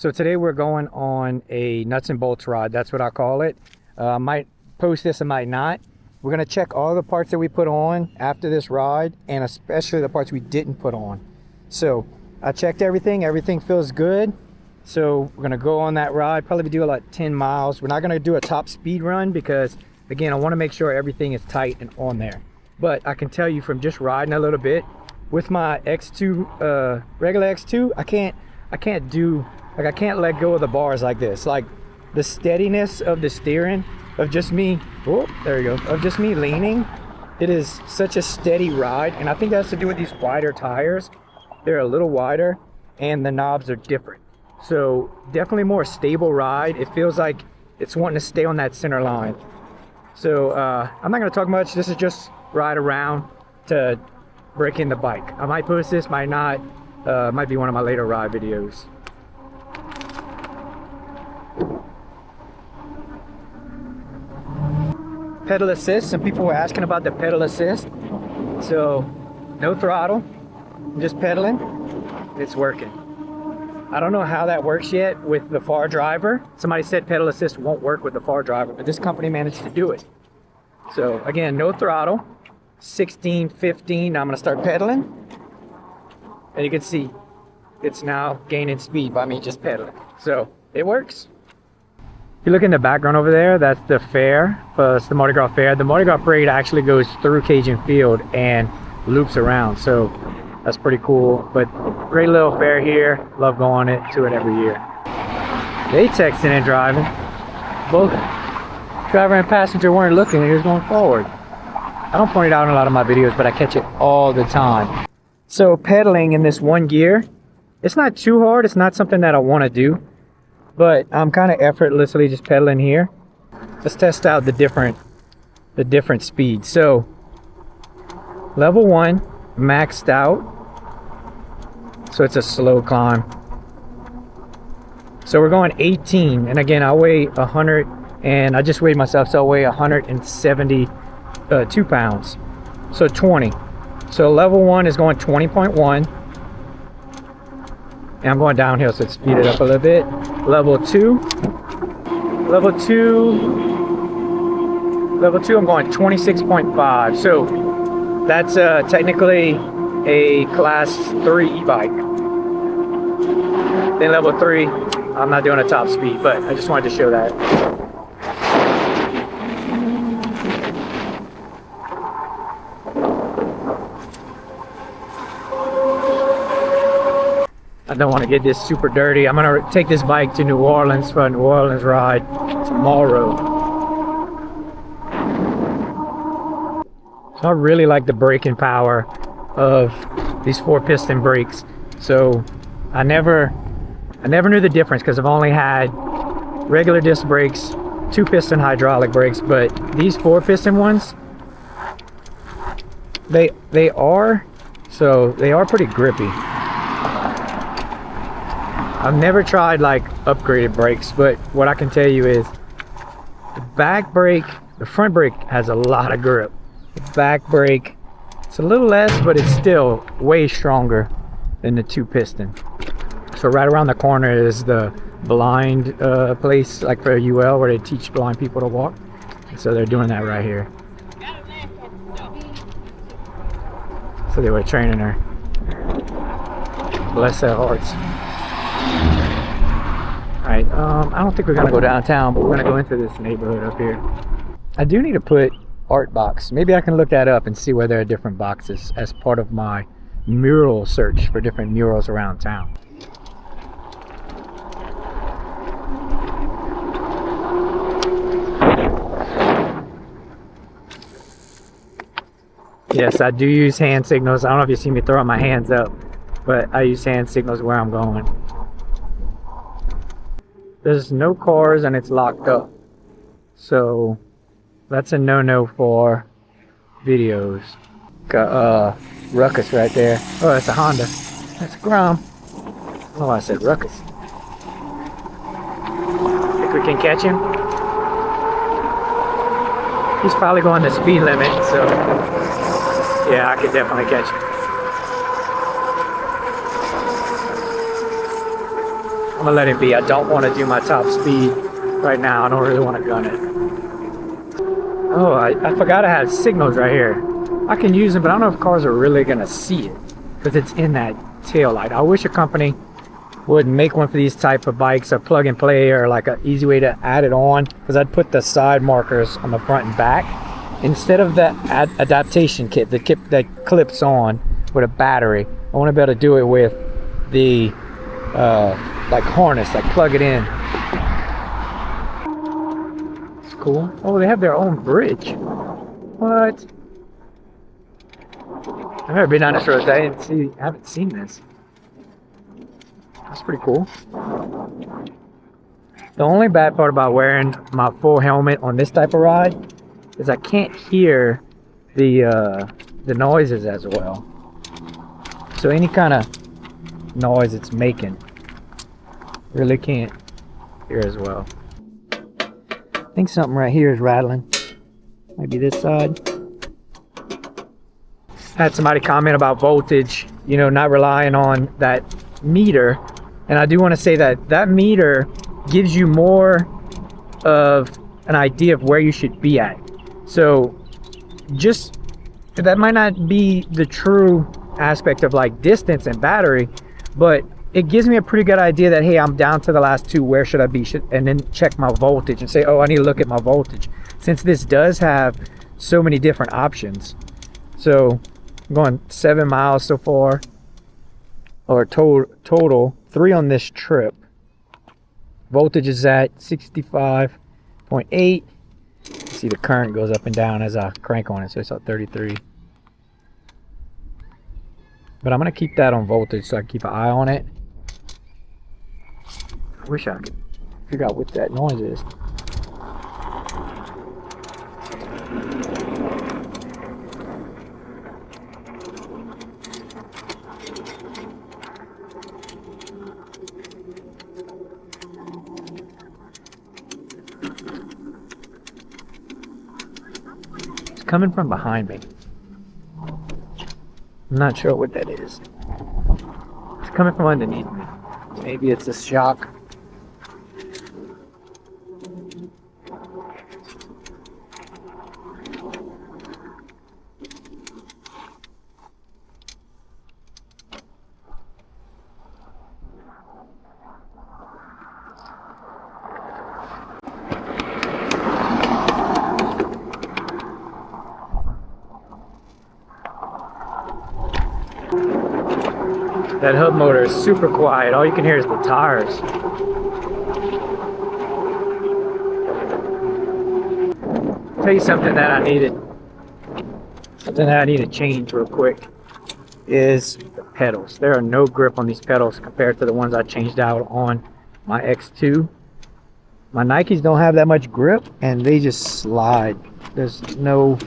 So today we're going on a nuts and bolts ride. That's what I call it. I might post this, I might not. We're gonna check all the parts that we put on after this ride, and especially the parts we didn't put on. So I checked everything, everything feels good. So we're gonna go on that ride, probably do like 10 miles. We're not gonna do a top speed run because again, I wanna make sure everything is tight and on there. But I can tell you from just riding a little bit, with my X2, regular X2, I can't do, like I can't let go of the bars like this. Like the steadiness of the steering, of just me, oh, there you go, of just me leaning, it is such a steady ride. And I think that has to do with these wider tires. They're a little wider and the knobs are different. So definitely more stable ride. It feels like it's wanting to stay on that center line. So I'm not gonna talk much. This is just ride around to break in the bike. I might post this, might not. Might be one of my later ride videos. Pedal assist. Some people were asking about the pedal assist. So no throttle, I'm just pedaling. It's working. I don't know how that works yet with the far driver. Somebody said pedal assist won't work with the far driver, but this company managed to do it. So again, no throttle, 16, 15. Now I'm gonna start pedaling. And you can see it's now gaining speed by me just pedaling. So it works. If you look in the background over there, that's the fair. It's the Mardi Gras fair. The Mardi Gras parade actually goes through Cajun Field and loops around. So that's pretty cool. But great little fair here. Love going to it every year. They texting and driving. Both driver and passenger weren't looking. They was going forward. I don't point it out in a lot of my videos, but I catch it all the time. So pedaling in this one gear, it's not too hard. It's not something that I want to do, but I'm kind of effortlessly just pedaling here. Let's test out the different speeds. So level 1 maxed out. So it's a slow climb. So we're going 18, and again I weigh 100, and I just weighed myself, so I weigh 172 pounds. So 20. So level 1 is going 20.1. And I'm going downhill, so it's speed it up a little bit. Level 2, I'm going 26.5. So that's technically a class 3 e-bike. Then level 3, I'm not doing a top speed, but I just wanted to show that. I don't want to get this super dirty. I'm gonna take this bike to New Orleans for a New Orleans ride tomorrow. So I really like the braking power of these 4-piston brakes. So I never knew the difference because I've only had regular disc brakes, 2-piston hydraulic brakes, but these 4-piston ones, they are pretty grippy. I've never tried like upgraded brakes, but what I can tell you is the back brake, the front brake has a lot of grip. The back brake, it's a little less, but it's still way stronger than the 2-piston. So right around the corner is the blind place, like for UL, where they teach blind people to walk. And so they're doing that right here. So they were training her. Bless their hearts. Alright, I don't think we're gonna go downtown, but we're gonna go into this neighborhood up here. I do need to put art box. Maybe I can look that up and see where there are different boxes as part of my mural search for different murals around town. Yes, I do use hand signals. I don't know if you see me throwing my hands up, but I use hand signals where I'm going. There's no cars and it's locked up. So that's a no-no for videos. Got Ruckus right there. Oh, that's a Honda. That's a Grom. I don't know why I said Ruckus. Think we can catch him? He's probably going the speed limit, so yeah, I could definitely catch him. I'm gonna let it be. I don't want to do my top speed right now. I don't really want to gun it. Oh, I forgot I had signals right here. I can use them, but I don't know if cars are really gonna see it because it's in that tail light. I wish a company would make one for these type of bikes, a plug and play, or like an easy way to add it on, because I'd put the side markers on the front and back instead of that adaptation kit, the kit that clips on with a battery. I want to be able to do it with the like harness, like plug it in. It's cool. Oh, they have their own bridge. What? I've never been on this road. I haven't seen this. That's pretty cool. The only bad part about wearing my full helmet on this type of ride is I can't hear the noises as well. So any kind of noise it's making, really can't hear as well. I think something right here is rattling. Maybe this side. Had somebody comment about voltage, you know, not relying on that meter. And I do want to say that that meter gives you more of an idea of where you should be at. So just, that might not be the true aspect of like distance and battery, but it gives me a pretty good idea that, hey, I'm down to the last two, where should I be? And then check my voltage and say, oh, I need to look at my voltage. Since this does have so many different options. So I'm going 7 miles so far, or total 3 on this trip. Voltage is at 65.8. See, the current goes up and down as I crank on it, so it's at 33. But I'm gonna keep that on voltage so I can keep an eye on it. I wish I could figure out what that noise is. Coming from behind me. I'm not sure what that is. It's coming from underneath me. Maybe it's a shock. That hub motor is super quiet. All you can hear is the tires. I'll tell you something that I needed. Something that I need to change real quick is the pedals. There are no grip on these pedals compared to the ones I changed out on my X2. My Nikes don't have that much grip and they just slide. There's no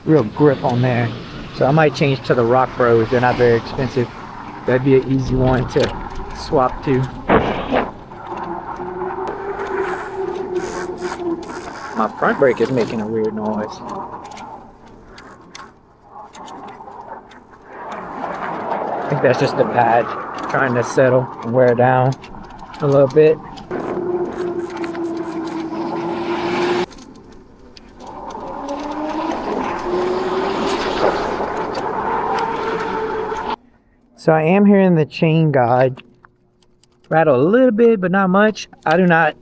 real grip on there. So I might change to the Rock Pros. They're not very expensive. That'd be an easy one to swap to. My front brake is making a weird noise. I think that's just the pad trying to settle and wear down a little bit. So I am hearing the chain guide rattle a little bit, but not much. I do not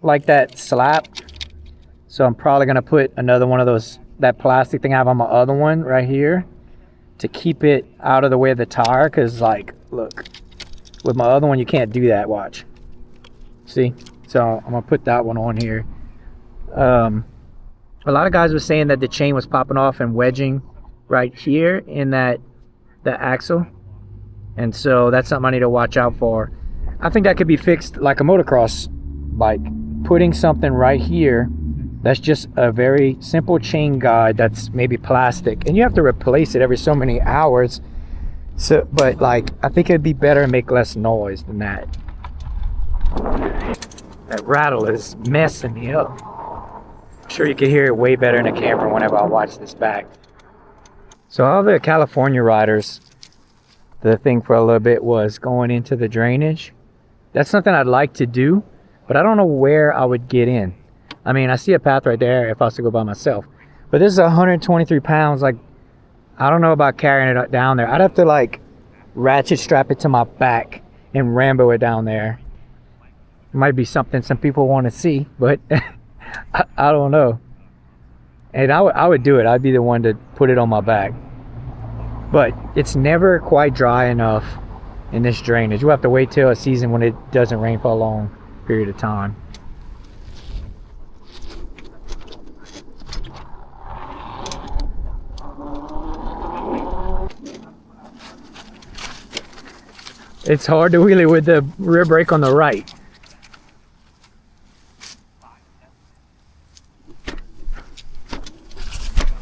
like that slap. So I'm probably gonna put another one of those, that plastic thing I have on my other one right here to keep it out of the way of the tire. Cause like, look, with my other one, you can't do that, watch. See? So I'm gonna put that one on here. A lot of guys were saying that the chain was popping off and wedging right here in the axle. And so that's something I need to watch out for. I think that could be fixed like a motocross bike. Putting something right here that's just a very simple chain guide that's maybe plastic. And you have to replace it every so many hours. So, but like, I think it'd be better and make less noise than that. That rattle is messing me up. I'm sure you can hear it way better in the camera whenever I watch this back. So all the California riders, the thing for a little bit was going into the drainage That's something I'd like to do, but I don't know where I would get in. I mean, I see a path right there if I was to go by myself. But this is 123 pounds. Like, I don't know about carrying it down there. I'd have to like ratchet strap it to my back and Rambo it down there. It might be something some people want to see, but I don't know. And I would do it. I'd be the one to put it on my back. But it's never quite dry enough in this drainage. We'll have to wait till a season when it doesn't rain for a long period of time. It's hard to wheelie with the rear brake on the right.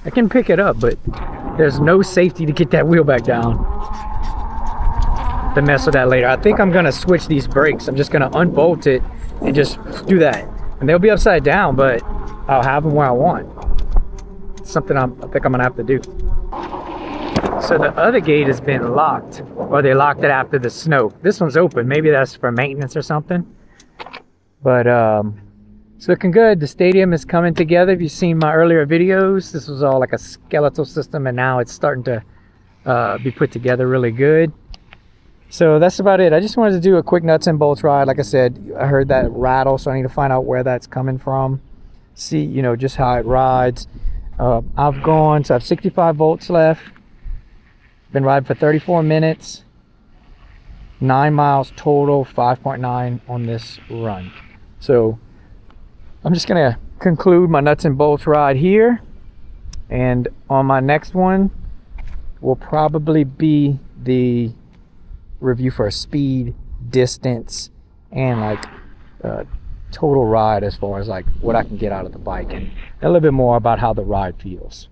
I can pick it up, but there's no safety to get that wheel back down. To mess with that later. I think I'm gonna switch these brakes. I'm just gonna unbolt it and just do that. And they'll be upside down, but I'll have them where I want. It's something I think I'm gonna have to do. So the other gate has been locked, or they locked it after the snow. This one's open. Maybe that's for maintenance or something. But it's looking good. The stadium is coming together. If you've seen my earlier videos, this was all like a skeletal system, and now it's starting to be put together really good. So that's about it. I just wanted to do a quick nuts and bolts ride. Like I said, I heard that rattle, so I need to find out where that's coming from. See, you know, just how it rides. I've gone, so I have 65 volts left. Been riding for 34 minutes. 9 miles total, 5.9 on this run. So I'm just gonna conclude my nuts and bolts ride here. And on my next one will probably be the review for speed, distance, and like total ride as far as like what I can get out of the bike, and a little bit more about how the ride feels.